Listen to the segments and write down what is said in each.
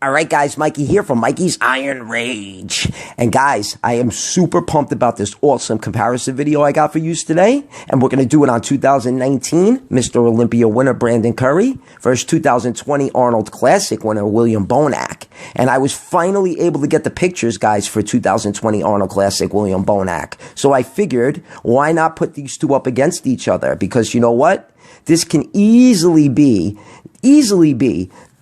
All right, guys, Mikey here from Mikey's Iron Rage. And guys, I am super pumped about this awesome comparison video I got for you today. And we're going to do it on 2019 Mr. Olympia winner Brandon Curry versus 2020 Arnold Classic winner William Bonac. And I was finally able to get the pictures, guys, for 2020 Arnold Classic William Bonac. So I figured, why not put these two up against each other? Because you know what? This can easily be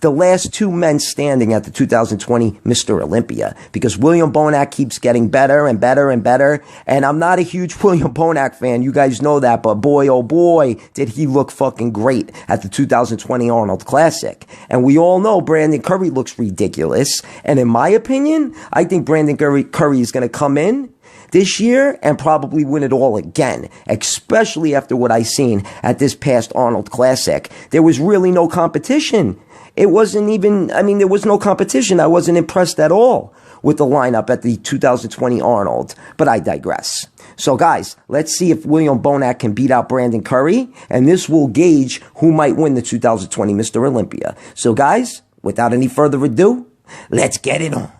the last two men standing at the 2020 Mr. Olympia, because William Bonac keeps getting better and better and better. And I'm not a huge William Bonac fan. You guys know that. But boy, oh boy, did he look fucking great at the 2020 Arnold Classic. And we all know Brandon Curry looks ridiculous. And in my opinion, I think Brandon Curry is going to come in this year and probably win it all again, especially after what I seen at this past Arnold Classic. There was really no competition. It wasn't even, there was no competition. I wasn't impressed at all with the lineup at the 2020 Arnold, but I digress. So guys, let's see if William Bonac can beat out Brandon Curry, and this will gauge who might win the 2020 Mr. Olympia. So guys, without any further ado, let's get it on.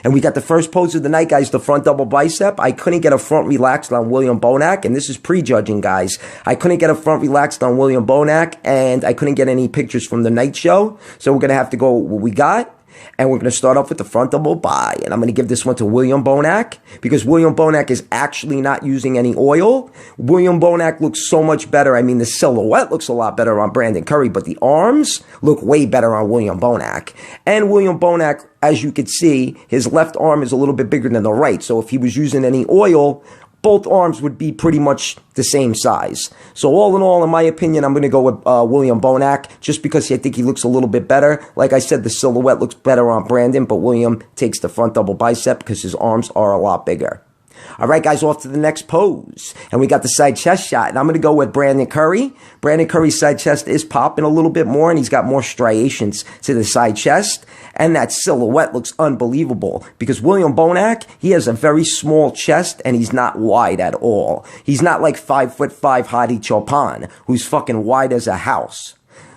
And we got the first pose of the night, guys, the front double bicep. I couldn't get a front relaxed on William Bonac, and this is prejudging, guys. I couldn't get a front relaxed on William Bonac, and I couldn't get any pictures from the night show. So we're going to have to go with what we got. And we're going to start off with the front double bi. And I'm going to give this one to William Bonac, because William Bonac is actually not using any oil. William Bonac looks so much better. The silhouette looks a lot better on Brandon Curry, but the arms look way better on William Bonac. And William Bonac, as you can see, his left arm is a little bit bigger than the right. So if he was using any oil, both arms would be pretty much the same size. So all in all, in my opinion, I'm going to go with William Bonac, just because I think he looks a little bit better. Like I said, the silhouette looks better on Brandon, but William takes the front double bicep because his arms are a lot bigger. All right, guys, off to the next pose. And we got the side chest shot. And I'm going to go with Brandon Curry. Brandon Curry's side chest is popping a little bit more, and he's got more striations to the side chest. And that silhouette looks unbelievable, because William Bonac, he has a very small chest, and he's not wide at all. He's not like 5'5" Hadi Chopin, who's fucking wide as a house.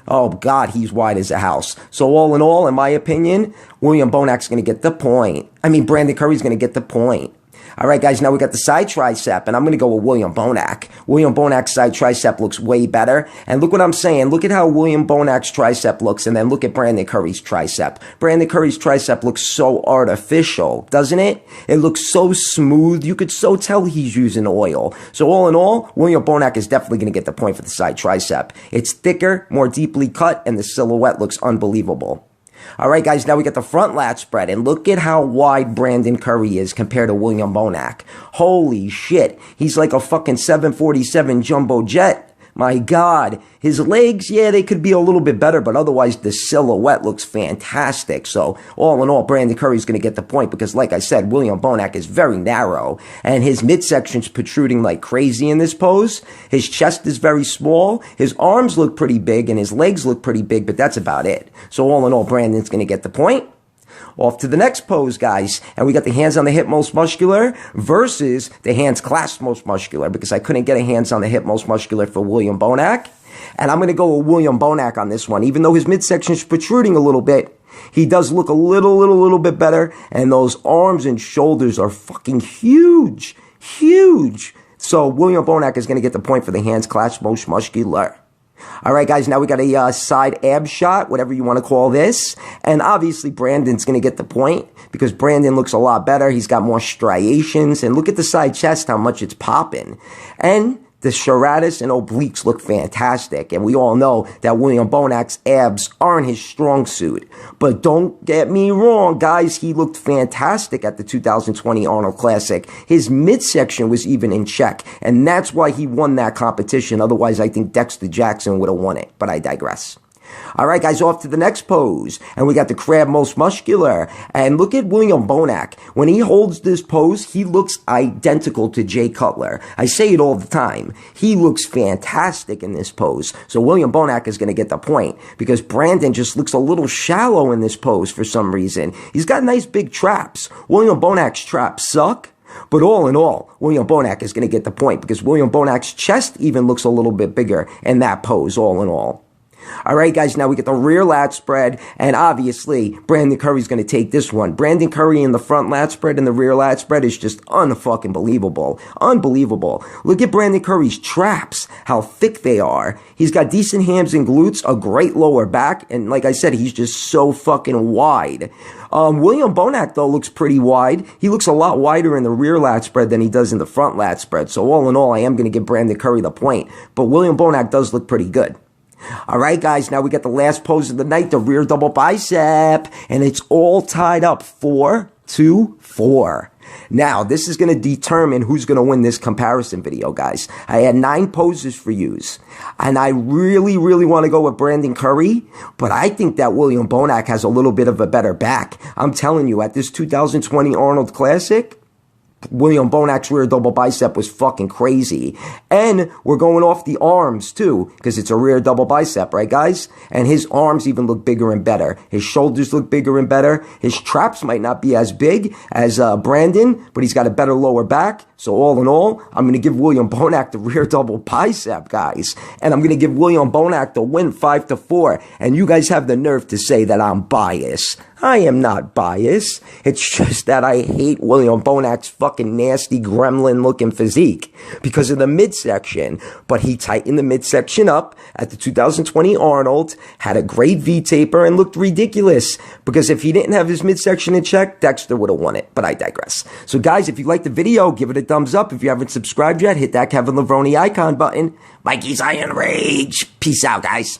Oh, God, he's wide as a house. So all in all, in my opinion, William Bonac's going to get the point. Brandon Curry's going to get the point. All right, guys, now we got the side tricep, and I'm going to go with William Bonac. William Bonac's side tricep looks way better. And look what I'm saying. Look at how William Bonac's tricep looks, and then look at Brandon Curry's tricep. Brandon Curry's tricep looks so artificial, doesn't it? It looks so smooth. You could so tell he's using oil. So all in all, William Bonac is definitely going to get the point for the side tricep. It's thicker, more deeply cut, and the silhouette looks unbelievable. All right, guys, now we got the front lat spread, and look at how wide Brandon Curry is compared to William Bonac. Holy shit, he's like a fucking 747 jumbo jet. My God, his legs, yeah, they could be a little bit better, but otherwise the silhouette looks fantastic. So all in all, Brandon Curry's going to get the point, because like I said, William Bonac is very narrow, and his midsection's protruding like crazy in this pose. His chest is very small, his arms look pretty big, and his legs look pretty big, but that's about it. So all in all, Brandon's going to get the point. Off to the next pose, guys. And we got the hands on the hip most muscular versus the hands clasped most muscular, because I couldn't get a hands on the hip most muscular for William Bonac. And I'm going to go with William Bonac on this one. Even though his midsection is protruding a little bit, he does look a little bit better. And those arms and shoulders are fucking huge. Huge. So William Bonac is going to get the point for the hands clasped most muscular. All right, guys, now we got a side ab shot, whatever you want to call this. And obviously, Brandon's going to get the point, because Brandon looks a lot better. He's got more striations. And look at the side chest, how much it's popping. And the serratus and obliques look fantastic. And we all know that William Bonac's abs aren't his strong suit. But don't get me wrong, guys. He looked fantastic at the 2020 Arnold Classic. His midsection was even in check. And that's why he won that competition. Otherwise, I think Dexter Jackson would have won it. But I digress. All right, guys, off to the next pose. And we got the crab most muscular. And look at William Bonac. When he holds this pose, he looks identical to Jay Cutler. I say it all the time. He looks fantastic in this pose. So William Bonac is going to get the point, because Brandon just looks a little shallow in this pose for some reason. He's got nice big traps. William Bonac's traps suck. But all in all, William Bonac is going to get the point, because William Bonac's chest even looks a little bit bigger in that pose, all in all. All right, guys, now we get the rear lat spread, and obviously, Brandon Curry's going to take this one. Brandon Curry in the front lat spread and the rear lat spread is just unfucking believable. Unbelievable. Look at Brandon Curry's traps, how thick they are. He's got decent hams and glutes, a great lower back, and like I said, he's just so fucking wide. William Bonac, though, looks pretty wide. He looks a lot wider in the rear lat spread than he does in the front lat spread. So all in all, I am going to give Brandon Curry the point. But William Bonac does look pretty good. All right, guys, now we get the last pose of the night, the rear double bicep. And it's all tied up 4-4. Now, this is going to determine who's going to win this comparison video, guys. I had 9 poses for yous. And I really, really want to go with Brandon Curry. But I think that William Bonac has a little bit of a better back. I'm telling you, at this 2020 Arnold Classic, William Bonac's rear double bicep was fucking crazy. And we're going off the arms, too, because it's a rear double bicep, right, guys? And his arms even look bigger and better. His shoulders look bigger and better. His traps might not be as big as Brandon, but he's got a better lower back. So all in all, I'm going to give William Bonac the rear double bicep, guys. And I'm going to give William Bonac the win 5-4. And you guys have the nerve to say that I'm biased. I am not biased. It's just that I hate William Bonac's fucking nasty gremlin-looking physique because of the midsection. But he tightened the midsection up at the 2020 Arnold, had a great V-taper, and looked ridiculous. Because if he didn't have his midsection in check, Dexter would have won it. But I digress. So guys, if you liked the video, give it a thumbs up. If you haven't subscribed yet, hit that Kevin Levrone icon button. Mikey's Iron Rage. Peace out, guys.